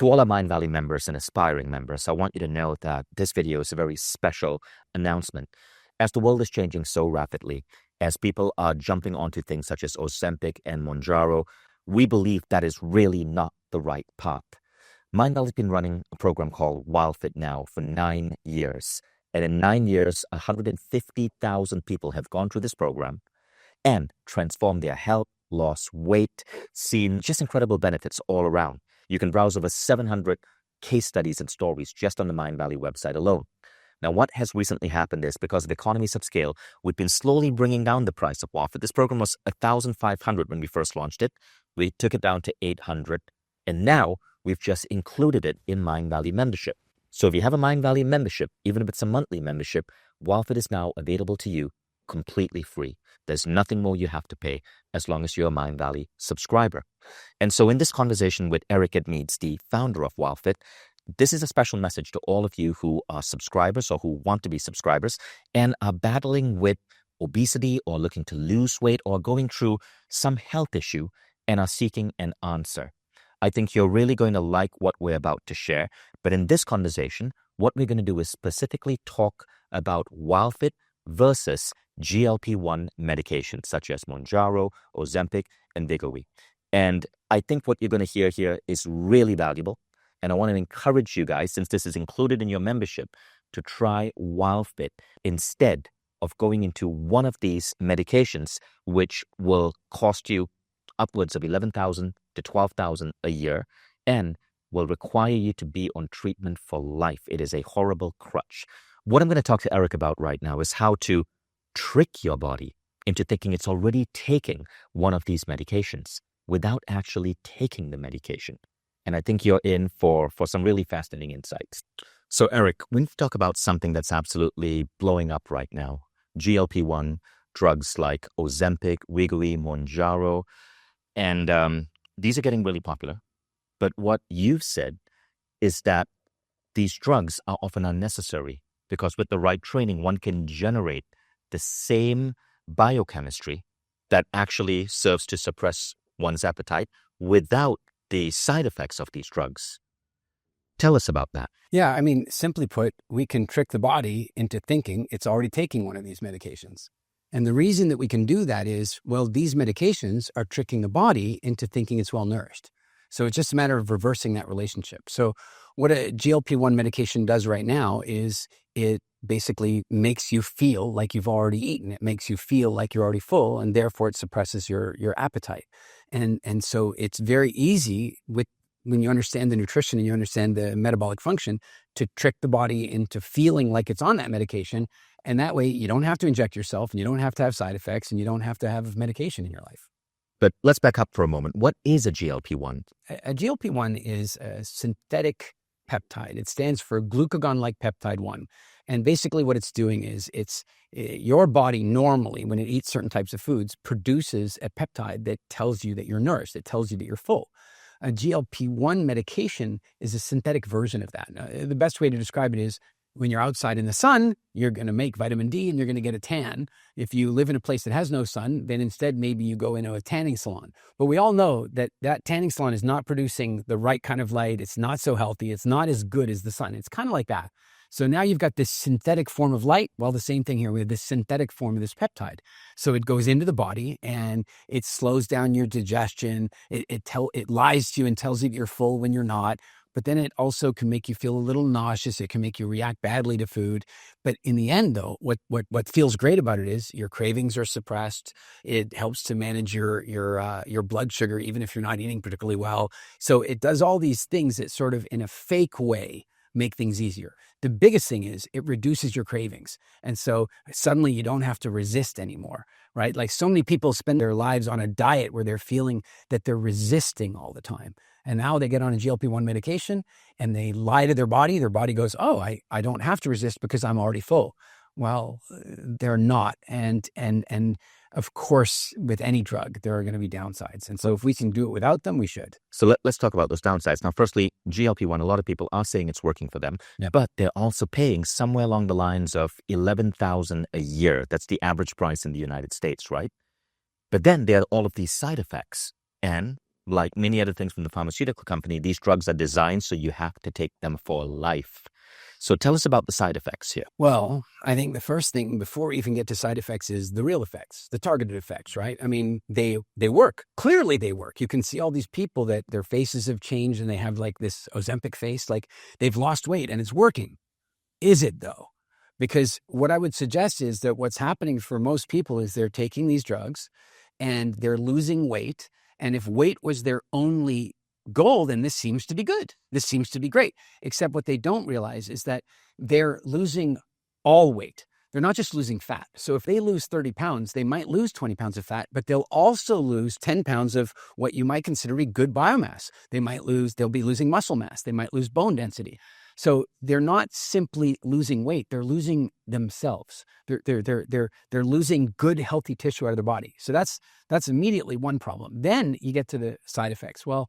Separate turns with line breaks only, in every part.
To all our Mindvalley members and aspiring members, I want you to know that this video is a very special announcement. As the world is changing so rapidly, as people are jumping onto things such as Ozempic and Monjaro, we believe that is really not the right path. Mindvalley has been running a program called WildFit now for 9 years. And in 9 years, 150,000 people have gone through this program and transformed their health, lost weight, seen just incredible benefits all around. You can browse over 700 case studies and stories just on the Mindvalley website alone. Now, what has recently happened is because of economies of scale, we've been slowly bringing down the price of WildFit. This program was $1,500 when we first launched it. We took it down to $800, and now we've just included it in Mindvalley membership. So if you have a Mindvalley membership, even if it's a monthly membership, WildFit is now available to you completely free. There's nothing more you have to pay as long as you're a Mindvalley subscriber. And so in this conversation with Eric Edmeades, the founder of WildFit, this is a special message to all of you who are subscribers or who want to be subscribers and are battling with obesity or looking to lose weight or going through some health issue and are seeking an answer. I think you're really going to like what we're about to share. But in this conversation, what we're going to do is specifically talk about WildFit versus GLP-1 medications such as Monjaro, Ozempic, and Wegovy. And I think what you're going to hear here is really valuable. And I want to encourage you guys, since this is included in your membership, to try WildFit instead of going into one of these medications, which will cost you upwards of $11,000 to $12,000 a year and will require you to be on treatment for life. It is a horrible crutch. What I'm going to talk to Eric about right now is how to trick your body into thinking it's already taking one of these medications without actually taking the medication. And I think you're in for some really fascinating insights. So Eric, we need to talk about something that's absolutely blowing up right now. GLP-1 drugs like Ozempic, Wegovy, Monjaro, and these are getting really popular. But what you've said is that these drugs are often unnecessary because with the right training, one can generate the same biochemistry that actually serves to suppress one's appetite without the side effects of these drugs. Tell us about that.
Yeah, I mean, simply put, we can trick the body into thinking it's already taking one of these medications. And the reason that we can do that is, well, these medications are tricking the body into thinking it's well-nourished. So it's just a matter of reversing that relationship. So what a GLP-1 medication does right now is it basically makes you feel like you've already eaten. It makes you feel like you're already full, and therefore it suppresses your appetite. And so it's very easy when you understand the nutrition and you understand the metabolic function to trick the body into feeling like it's on that medication. And that way you don't have to inject yourself and you don't have to have side effects and you don't have to have medication in your life.
But let's back up for a moment. What is a GLP-1?
A GLP-1 is a synthetic peptide. It stands for glucagon-like peptide 1. And basically what it's doing is your body normally, when it eats certain types of foods, produces a peptide that tells you that you're nourished. It tells you that you're full. A GLP-1 medication is a synthetic version of that. Now, the best way to describe it is when you're outside in the sun, you're going to make vitamin D and you're going to get a tan. If you live in a place that has no sun, then instead maybe you go into a tanning salon. But we all know that tanning salon is not producing the right kind of light. It's not so healthy. It's not as good as the sun. It's kind of like that. So now you've got this synthetic form of light. Well, the same thing here. We have this synthetic form of this peptide. So it goes into the body and it slows down your digestion. It lies to you and tells you that you're full when you're not. But then it also can make you feel a little nauseous. It can make you react badly to food. But in the end, though, what feels great about it is your cravings are suppressed. It helps to manage your blood sugar, even if you're not eating particularly well. So it does all these things that sort of in a fake way make things easier. The biggest thing is it reduces your cravings. And so suddenly you don't have to resist anymore, right? Like so many people spend their lives on a diet where they're feeling that they're resisting all the time. And now they get on a GLP-1 medication and they lie to their body. Their body goes, oh, I don't have to resist because I'm already full. Well, they're not. And of course, with any drug, there are going to be downsides. And so if we can do it without them, we should.
So let's talk about those downsides. Now, firstly, GLP-1, a lot of people are saying it's working for them, but they're also paying somewhere along the lines of $11,000 a year. That's the average price in the United States, right? But then there are all of these side effects. And like many other things from the pharmaceutical company, these drugs are designed so you have to take them for life. So tell us about the side effects here.
Well, I think the first thing before we even get to side effects is the real effects, the targeted effects, right? I mean, they work. Clearly they work. You can see all these people that their faces have changed and they have like this Ozempic face, like they've lost weight and it's working. Is it though? Because what I would suggest is that what's happening for most people is they're taking these drugs and they're losing weight. And if weight was their only goal, then this seems to be good. This seems to be great. Except what they don't realize is that they're losing all weight. They're not just losing fat. So if they lose 30 pounds, they might lose 20 pounds of fat, but they'll also lose 10 pounds of what you might consider to be good biomass. They'll be losing muscle mass. They might lose bone density. So they're not simply losing weight. They're losing themselves. They're losing good, healthy tissue out of their body. So that's immediately one problem. Then you get to the side effects. Well,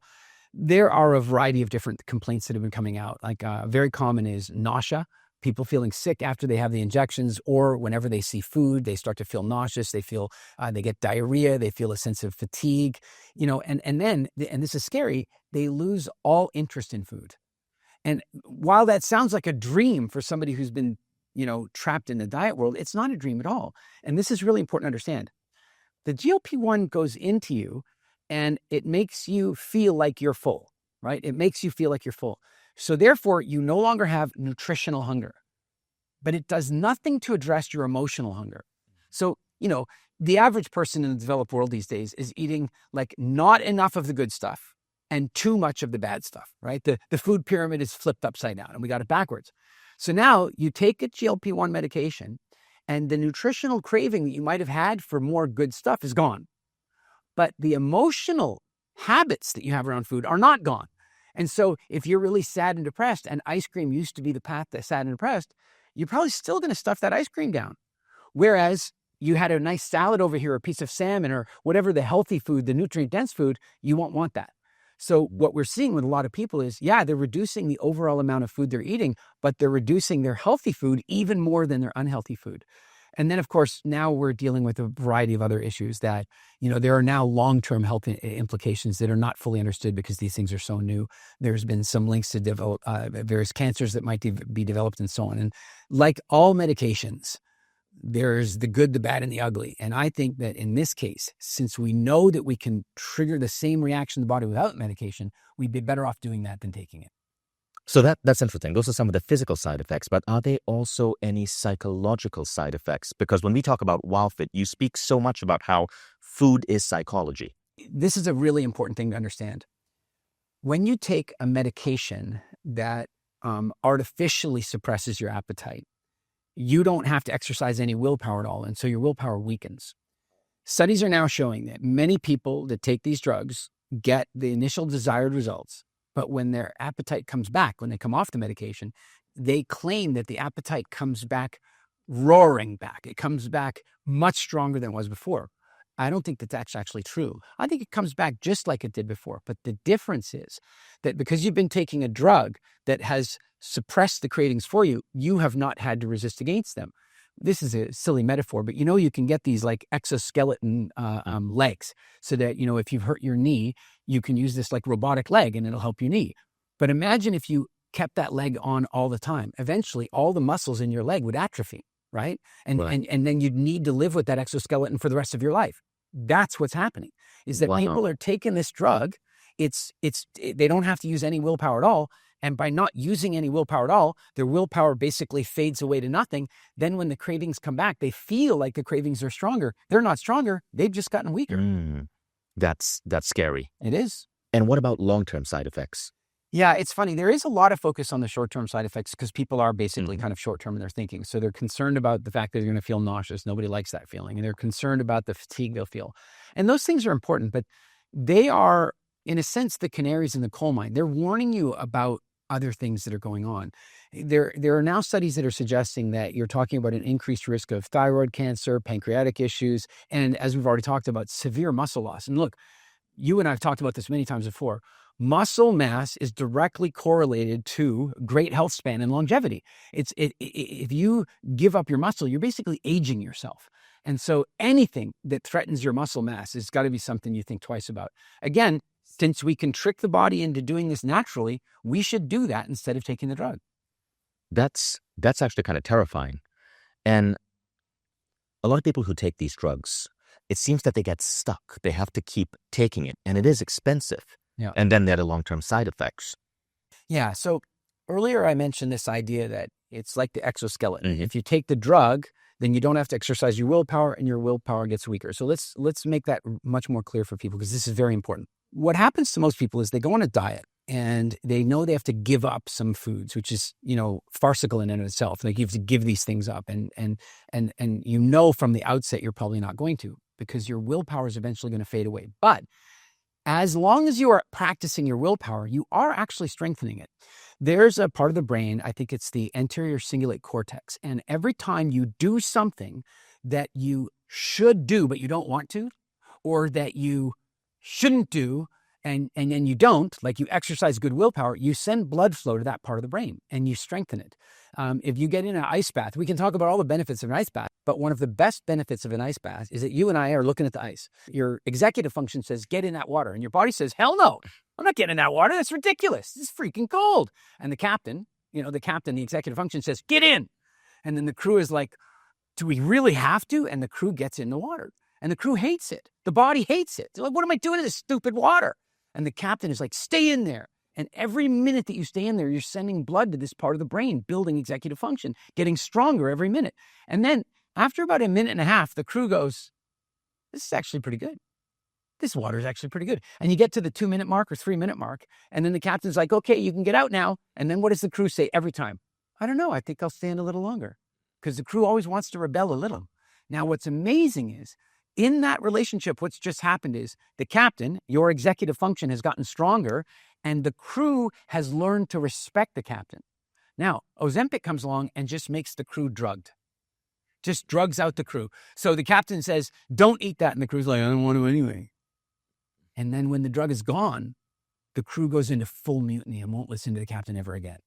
there are a variety of different complaints that have been coming out. Like very common is nausea. People feeling sick after they have the injections, or whenever they see food, they start to feel nauseous. They feel they get diarrhea. They feel a sense of fatigue. And then this is scary. They lose all interest in food. And while that sounds like a dream for somebody who's been, trapped in the diet world, it's not a dream at all. And this is really important to understand. The GLP-1 goes into you and it makes you feel like you're full, right? It makes you feel like you're full. So therefore, you no longer have nutritional hunger, but it does nothing to address your emotional hunger. So, the average person in the developed world these days is eating like not enough of the good stuff and too much of the bad stuff, right? The food pyramid is flipped upside down and we got it backwards. So now you take a GLP-1 medication and the nutritional craving that you might have had for more good stuff is gone. But the emotional habits that you have around food are not gone. And so if you're really sad and depressed and ice cream used to be the path to sad and depressed, you're probably still going to stuff that ice cream down. Whereas you had a nice salad over here, a piece of salmon or whatever the healthy food, the nutrient dense food, you won't want that. So what we're seeing with a lot of people is, they're reducing the overall amount of food they're eating, but they're reducing their healthy food even more than their unhealthy food. And then, of course, now we're dealing with a variety of other issues that, there are now long-term health implications that are not fully understood because these things are so new. There's been some links to develop various cancers that might be developed and so on. And like all medications, there's the good, the bad, and the ugly. And I think that in this case, since we know that we can trigger the same reaction in the body without medication, we'd be better off doing that than taking it.
So that's interesting. Those are some of the physical side effects, but are there also any psychological side effects? Because when we talk about WildFit, you speak so much about how food is psychology.
This is a really important thing to understand. When you take a medication that artificially suppresses your appetite, you don't have to exercise any willpower at all, and so your willpower weakens. Studies are now showing that many people that take these drugs get the initial desired results, but when their appetite comes back, when they come off the medication, they claim that the appetite comes back roaring back. It comes back much stronger than it was before. I don't think that that's actually true. I think it comes back just like it did before. But the difference is that because you've been taking a drug that has suppressed the cravings for you, you have not had to resist against them. This is a silly metaphor, but you can get these like exoskeleton legs so that, if you've hurt your knee, you can use this like robotic leg and it'll help your knee. But imagine if you kept that leg on all the time. Eventually, all the muscles in your leg would atrophy, right? And then you'd need to live with that exoskeleton for the rest of your life. That's what's happening, is that people are taking this drug. They don't have to use any willpower at all. And by not using any willpower at all, their willpower basically fades away to nothing. Then when the cravings come back, they feel like the cravings are stronger. They're not stronger. They've just gotten weaker.
That's scary.
It is.
And what about long-term side effects?
Yeah, it's funny. There is a lot of focus on the short-term side effects because people are basically kind of short-term in their thinking. So they're concerned about the fact that they're going to feel nauseous. Nobody likes that feeling. And they're concerned about the fatigue they'll feel. And those things are important, but they are, in a sense, the canaries in the coal mine. They're warning you about other things that are going on. There are now studies that are suggesting that you're talking about an increased risk of thyroid cancer, pancreatic issues, and as we've already talked about, severe muscle loss. And look, you and I have talked about this many times before. Muscle mass is directly correlated to great health span and longevity. If you give up your muscle, you're basically aging yourself. And so anything that threatens your muscle mass has got to be something you think twice about. Again, since we can trick the body into doing this naturally, we should do that instead of taking the drug.
That's actually kind of terrifying. And a lot of people who take these drugs, it seems that they get stuck. They have to keep taking it, and it is expensive.
Yeah.
And then there are the long-term side effects.
Yeah. So earlier I mentioned this idea that it's like the exoskeleton. If you take the drug, then you don't have to exercise your willpower, and your willpower gets weaker. So let's make that much more clear for people, because this is very important. What happens to most people is they go on a diet and they know they have to give up some foods, which is, farcical in and of itself. Like, you have to give these things up, and from the outset you're probably not going to, because your willpower is eventually going to fade away. But as long as you are practicing your willpower, you are actually strengthening it. There's a part of the brain, I think it's the anterior cingulate cortex. And every time you do something that you should do, but you don't want to, or that you shouldn't do, and then you don't, like you exercise good willpower, you send blood flow to that part of the brain and you strengthen it. If you get in an ice bath, we can talk about all the benefits of an ice bath, but one of the best benefits of an ice bath is that you and I are looking at the ice. Your executive function says, get in that water. And your body says, hell no, I'm not getting in that water. That's ridiculous. It's freaking cold. And the captain, the executive function says, get in. And then the crew is like, do we really have to? And the crew gets in the water. And the crew hates it. The body hates it. They're like, what am I doing in this stupid water? And the captain is like, stay in there. And every minute that you stay in there, you're sending blood to this part of the brain, building executive function, getting stronger every minute. And then after about a minute and a half, the crew goes, this is actually pretty good. This water is actually pretty good. And you get to the 2-minute mark or 3-minute mark. And then the captain's like, okay, you can get out now. And then what does the crew say every time? I don't know. I think I'll stand a little longer, because the crew always wants to rebel a little. Now, what's amazing is, in that relationship, what's just happened is the captain, your executive function, has gotten stronger, and the crew has learned to respect the captain. Now, Ozempic comes along and just makes the crew drugged. Just drugs out the crew. So the captain says, don't eat that. And the crew's like, I don't want to anyway. And then when the drug is gone, the crew goes into full mutiny and won't listen to the captain ever again.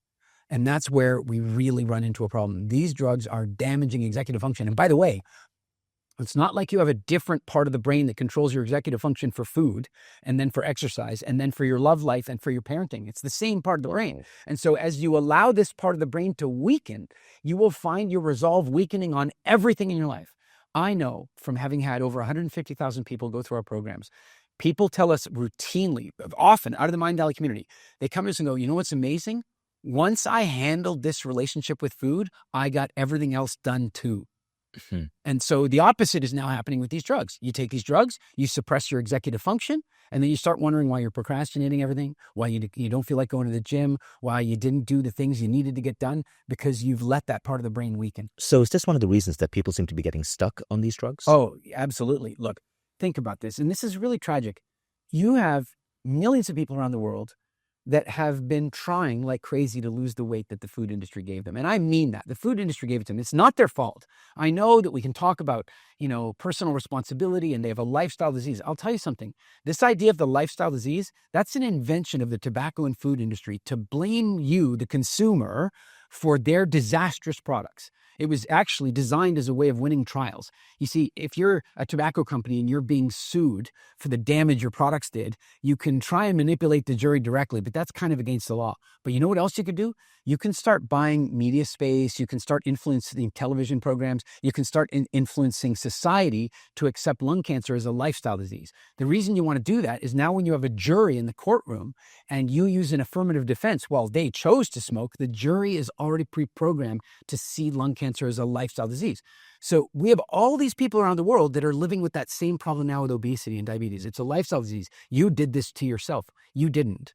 And that's where we really run into a problem. These drugs are damaging executive function. And by the way, it's not like you have a different part of the brain that controls your executive function for food, and then for exercise, and then for your love life and for your parenting. It's the same part of the brain. And so as you allow this part of the brain to weaken, you will find your resolve weakening on everything in your life. I know from having had over 150,000 people go through our programs, people tell us routinely, often out of the Mindvalley community, they come to us and go, you know what's amazing? Once I handled this relationship with food, I got everything else done too. And so the opposite is now happening with these drugs. You take these drugs, you suppress your executive function, and then you start wondering why you're procrastinating everything, why you don't feel like going to the gym, why you didn't do the things you needed to get done, because you've let that part of the brain weaken.
So is this one of the reasons that people seem to be getting stuck on these drugs?
Oh, absolutely. Look, think about this. And this is really tragic. You have millions of people around the world that have been trying like crazy to lose the weight that the food industry gave them. And I mean that. The food industry gave it to them. It's not their fault. I know that we can talk about, personal responsibility, and they have a lifestyle disease. I'll tell you something. This idea of the lifestyle disease, that's an invention of the tobacco and food industry to blame you, the consumer, for their disastrous products. It was actually designed as a way of winning trials. You see, if you're a tobacco company and you're being sued for the damage your products did, you can try and manipulate the jury directly, but that's kind of against the law. But you know what else you could do? You can start buying media space. You can start influencing television programs. You can start influencing society to accept lung cancer as a lifestyle disease. The reason you want to do that is now when you have a jury in the courtroom and you use an affirmative defense, while they chose to smoke, the jury is already pre-programmed to see lung cancer as a lifestyle disease. So we have all these people around the world that are living with that same problem now with obesity and diabetes. It's a lifestyle disease. You did this to yourself. You didn't.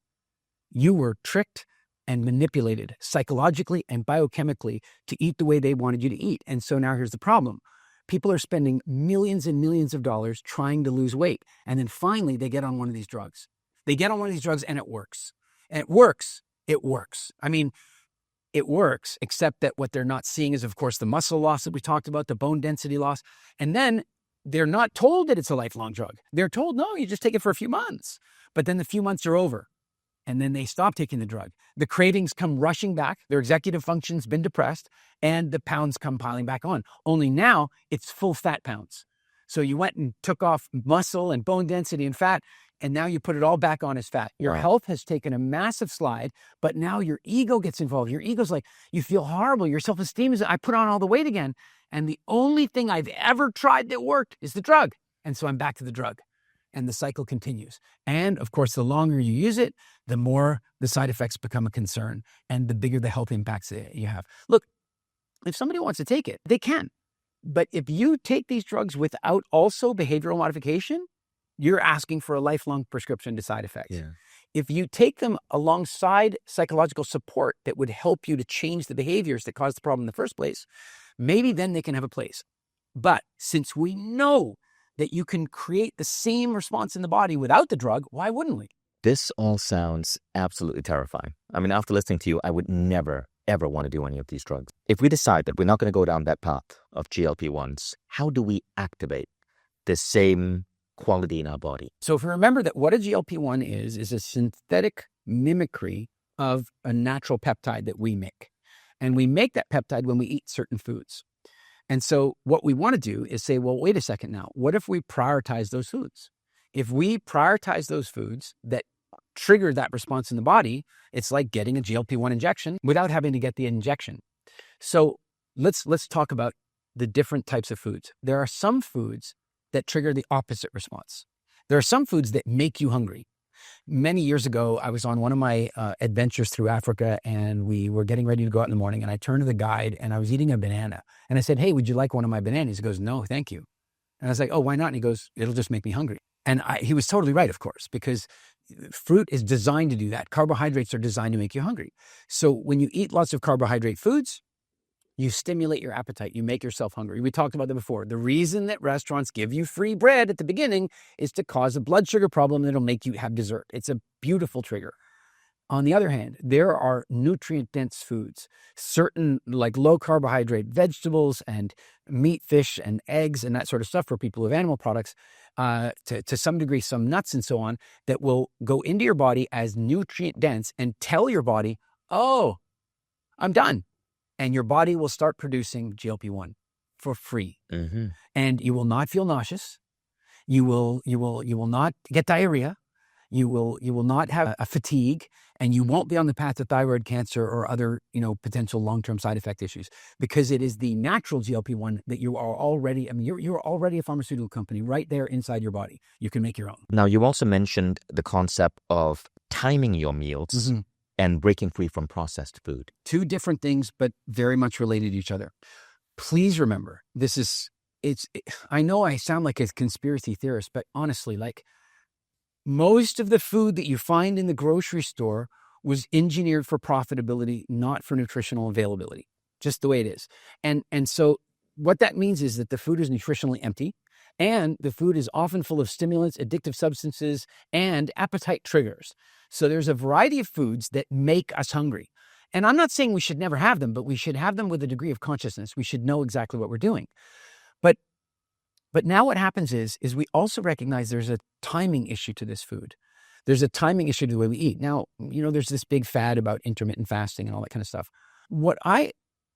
You were tricked and manipulated psychologically and biochemically to eat the way they wanted you to eat. And so now here's the problem. People are spending millions and millions of dollars trying to lose weight. And then finally they get on one of these drugs. They get on one of these drugs and it works. And it works. It works. I mean, it works, except that what they're not seeing is, of course, the muscle loss that we talked about, the bone density loss. And then they're not told that it's a lifelong drug. They're told, no, you just take it for a few months. But then the few months are over. And then they stop taking the drug. The cravings come rushing back. Their executive function's been depressed, and the pounds come piling back on. Only now it's full fat pounds. So you went and took off muscle and bone density and fat, and now you put it all back on as fat. Your health has taken a massive slide, but now your ego gets involved. Your ego's like, you feel horrible. Your self-esteem is, I put on all the weight again. And the only thing I've ever tried that worked is the drug. And so I'm back to the drug. And the cycle continues. And of course, the longer you use it, the more the side effects become a concern and the bigger the health impacts that you have. Look, if somebody wants to take it, they can. But if you take these drugs without also behavioral modification, you're asking for a lifelong prescription to side effects.
Yeah.
If you take them alongside psychological support that would help you to change the behaviors that caused the problem in the first place, maybe then they can have a place. But since we know that you can create the same response in the body without the drug, why wouldn't we?
This all sounds absolutely terrifying. I mean, after listening to you, I would never, ever want to do any of these drugs. If we decide that we're not going to go down that path of GLP-1s, how do we activate the same quality in our body?
So if we remember that what a GLP-1 is a synthetic mimicry of a natural peptide that we make. And we make that peptide when we eat certain foods. And so what we want to do is say, well, wait a second now. What if we prioritize those foods? If we prioritize those foods that trigger that response in the body, it's like getting a GLP-1 injection without having to get the injection. So let's talk about the different types of foods. There are some foods that trigger the opposite response. There are some foods that make you hungry. Many years ago, I was on one of my adventures through Africa, and we were getting ready to go out in the morning, and I turned to the guide, and I was eating a banana. And I said, hey, would you like one of my bananas? He goes, no, thank you. And I was like, oh, why not? And he goes, it'll just make me hungry. And he was totally right, of course, because fruit is designed to do that. Carbohydrates are designed to make you hungry. So when you eat lots of carbohydrate foods, you stimulate your appetite. You make yourself hungry. We talked about that before. The reason that restaurants give you free bread at the beginning is to cause a blood sugar problem that'll make you have dessert. It's a beautiful trigger. On the other hand, there are nutrient-dense foods, certain like low-carbohydrate vegetables and meat, fish, and eggs and that sort of stuff for people who have animal products, to some degree, some nuts and so on, that will go into your body as nutrient-dense and tell your body, oh, I'm done. And your body will start producing GLP-1 for free.
Mm-hmm.
And you will not feel nauseous. You will not get diarrhea. You will not have a fatigue, and you won't be on the path to thyroid cancer or other, potential long-term side effect issues, because it is the natural GLP-1 that you are already, you're already a pharmaceutical company right there inside your body. You can make your own.
Now, you also mentioned the concept of timing your meals. Mm-hmm. And breaking free from processed food.
Two different things, but very much related to each other. Please remember, I know I sound like a conspiracy theorist, but honestly, most of the food that you find in the grocery store was engineered for profitability, not for nutritional availability, just the way it is. And so what that means is that the food is nutritionally empty, and the food is often full of stimulants, addictive substances, and appetite triggers. So there's a variety of foods that make us hungry. And I'm not saying we should never have them, but we should have them with a degree of consciousness. We should know exactly what we're doing. But now what happens is we also recognize there's a timing issue to this food. There's a timing issue to the way we eat. Now, there's this big fad about intermittent fasting and all that kind of stuff. What I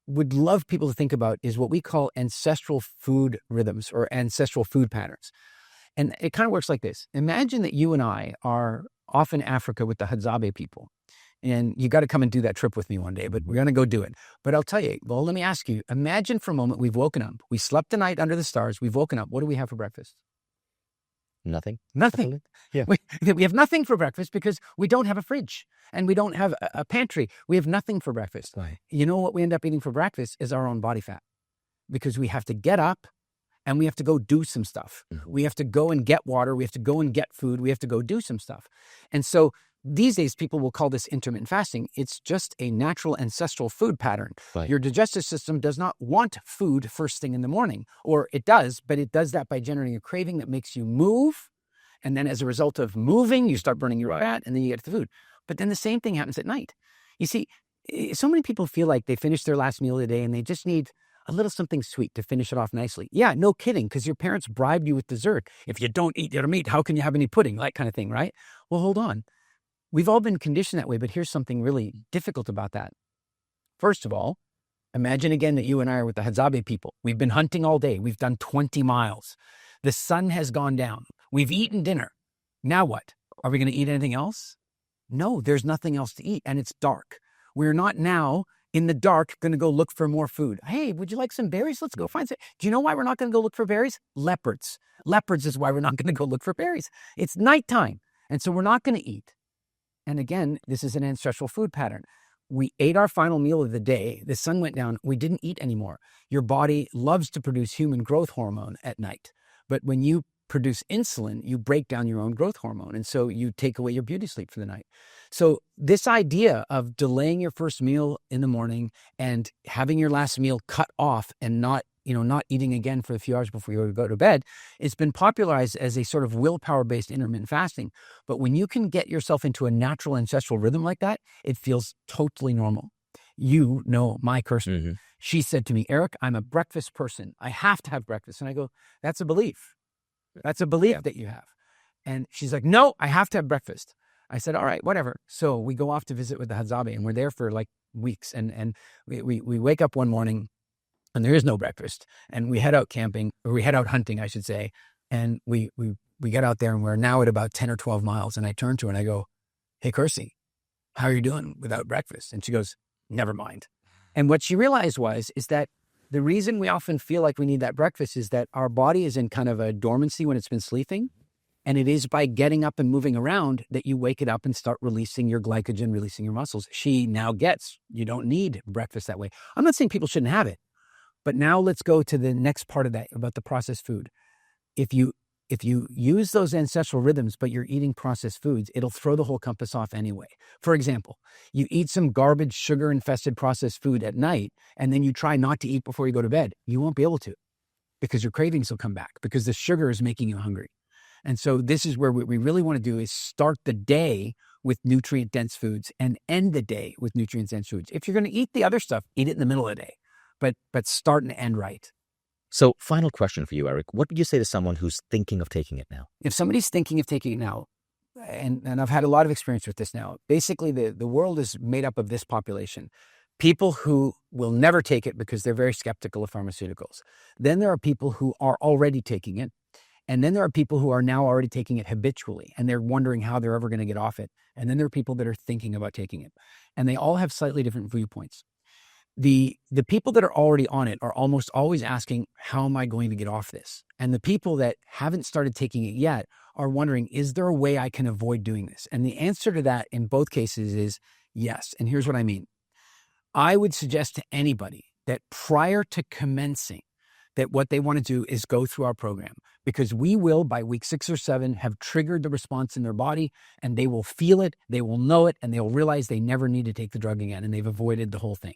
would love people to think about is what we call ancestral food rhythms or ancestral food patterns. And it kind of works like this. Imagine that you and I are off in Africa with the Hadzabe people. And you got to come and do that trip with me one day, but we're going to go do it. But I'll tell you, let me ask you, imagine for a moment we've woken up. We slept the night under the stars. We've woken up. What do we have for breakfast?
Nothing.
Yeah. We have nothing for breakfast because we don't have a fridge and we don't have a pantry. We have nothing for breakfast.
Right.
You know what we end up eating for breakfast is our own body fat, because we have to get up and we have to go do some stuff. Mm-hmm. We have to go and get water. We have to go and get food. We have to go do some stuff. And so these days, people will call this intermittent fasting. It's just a natural ancestral food pattern.
Right.
Your digestive system does not want food first thing in the morning, or it does, but it does that by generating a craving that makes you move. And then as a result of moving, you start burning your fat, and then you get the food. But then the same thing happens at night. You see, so many people feel like they finished their last meal of the day and they just need a little something sweet to finish it off nicely. Yeah, no kidding, because your parents bribed you with dessert. If you don't eat your meat, how can you have any pudding? That kind of thing, right? Well, hold on. We've all been conditioned that way, but here's something really difficult about that. First of all, imagine again that you and I are with the Hadzabe people. We've been hunting all day. We've done 20 miles. The sun has gone down. We've eaten dinner. Now what? Are we going to eat anything else? No, there's nothing else to eat, and it's dark. We're not now in the dark going to go look for more food. Hey, would you like some berries? Let's go find some. Do you know why we're not going to go look for berries? Leopards. Leopards is why we're not going to go look for berries. It's nighttime, and so we're not going to eat. And again, this is an ancestral food pattern. We ate our final meal of the day. The sun went down. We didn't eat anymore. Your body loves to produce human growth hormone at night. But when you produce insulin, you break down your own growth hormone. And so you take away your beauty sleep for the night. So this idea of delaying your first meal in the morning and having your last meal cut off and not eating again for a few hours before you go to bed, it's been popularized as a sort of willpower-based intermittent fasting. But when you can get yourself into a natural ancestral rhythm like that, it feels totally normal. You know my Kirsten.
Mm-hmm.
She said to me, Eric, I'm a breakfast person. I have to have breakfast. And I go, that's a belief. That's a belief that you have. And she's like, no, I have to have breakfast. I said, all right, whatever. So we go off to visit with the Hadzabe, and we're there for like weeks. And we wake up one morning and there is no breakfast. And we head out camping, or we head out hunting, I should say. And we get out there, and we're now at about 10 or 12 miles. And I turn to her and I go, hey, Kirsty, how are you doing without breakfast? And she goes, never mind. And what she realized is that the reason we often feel like we need that breakfast is that our body is in kind of a dormancy when it's been sleeping. And it is by getting up and moving around that you wake it up and start releasing your glycogen, releasing your muscles. She now gets, you don't need breakfast that way. I'm not saying people shouldn't have it, but now let's go to the next part of that about the processed food. If you use those ancestral rhythms, but you're eating processed foods, it'll throw the whole compass off anyway. For example, you eat some garbage, sugar-infested processed food at night, and then you try not to eat before you go to bed. You won't be able to, because your cravings will come back, because the sugar is making you hungry. And so this is where what we really want to do is start the day with nutrient-dense foods and end the day with nutrient-dense foods. If you're going to eat the other stuff, eat it in the middle of the day, but start and end right.
So final question for you, Eric. What would you say to someone who's thinking of taking it now?
If somebody's thinking of taking it now, and I've had a lot of experience with this now, basically the world is made up of this population. People who will never take it because they're very skeptical of pharmaceuticals. Then there are people who are already taking it. And then there are people who are now already taking it habitually, and they're wondering how they're ever going to get off it. And then there are people that are thinking about taking it. And they all have slightly different viewpoints. The people that are already on it are almost always asking, how am I going to get off this? And the people that haven't started taking it yet are wondering, is there a way I can avoid doing this? And the answer to that in both cases is yes. And here's what I mean. I would suggest to anybody that prior to commencing, that what they want to do is go through our program, because we will, by week 6 or 7, have triggered the response in their body, and they will feel it, they will know it, and they'll realize they never need to take the drug again, and they've avoided the whole thing.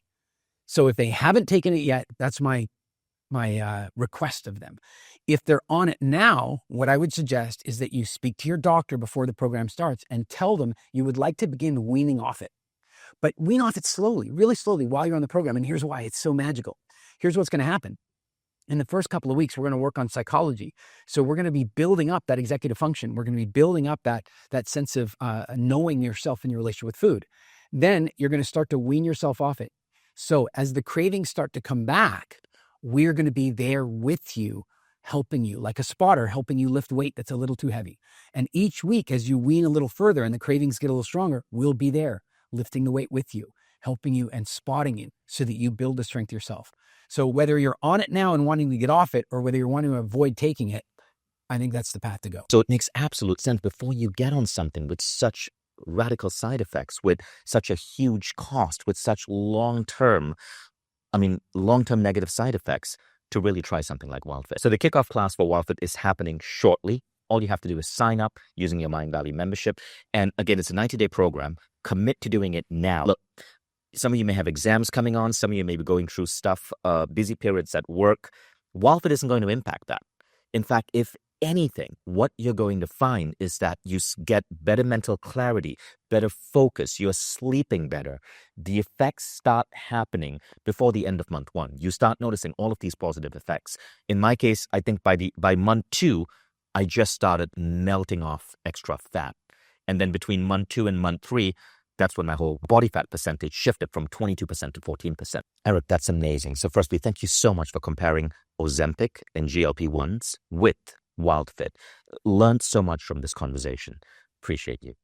So if they haven't taken it yet, that's my request of them. If they're on it now, what I would suggest is that you speak to your doctor before the program starts and tell them you would like to begin weaning off it. But wean off it slowly, really slowly while you're on the program. And here's why it's so magical. Here's what's going to happen. In the first couple of weeks, we're going to work on psychology. So we're going to be building up that executive function. We're going to be building up that sense of knowing yourself in your relationship with food. Then you're going to start to wean yourself off it. So as the cravings start to come back, we're going to be there with you, helping you, like a spotter, helping you lift weight that's a little too heavy. And each week, as you wean a little further and the cravings get a little stronger, we'll be there, lifting the weight with you, helping you and spotting you so that you build the strength yourself. So whether you're on it now and wanting to get off it, or whether you're wanting to avoid taking it, I think that's the path to go.
So it makes absolute sense before you get on something with such radical side effects, with such a huge cost, with such long-term negative side effects, to really try something like WildFit. So the kickoff class for WildFit is happening shortly. All you have to do is sign up using your Mindvalley membership. And again, it's a 90-day program. Commit to doing it now. Look, some of you may have exams coming on. Some of you may be going through stuff, busy periods at work. WildFit isn't going to impact that. In fact, if anything, what you're going to find is that you get better mental clarity, better focus, you're sleeping better. The effects start happening before the end of month 1. You start noticing all of these positive effects. In my case, I think by month 2, I just started melting off extra fat. And then between month 2 and month 3, that's when my whole body fat percentage shifted from 22% to 14%. Eric, that's amazing. So firstly, thank you so much for comparing Ozempic and GLP-1s with WildFit. Learned so much from this conversation. Appreciate you.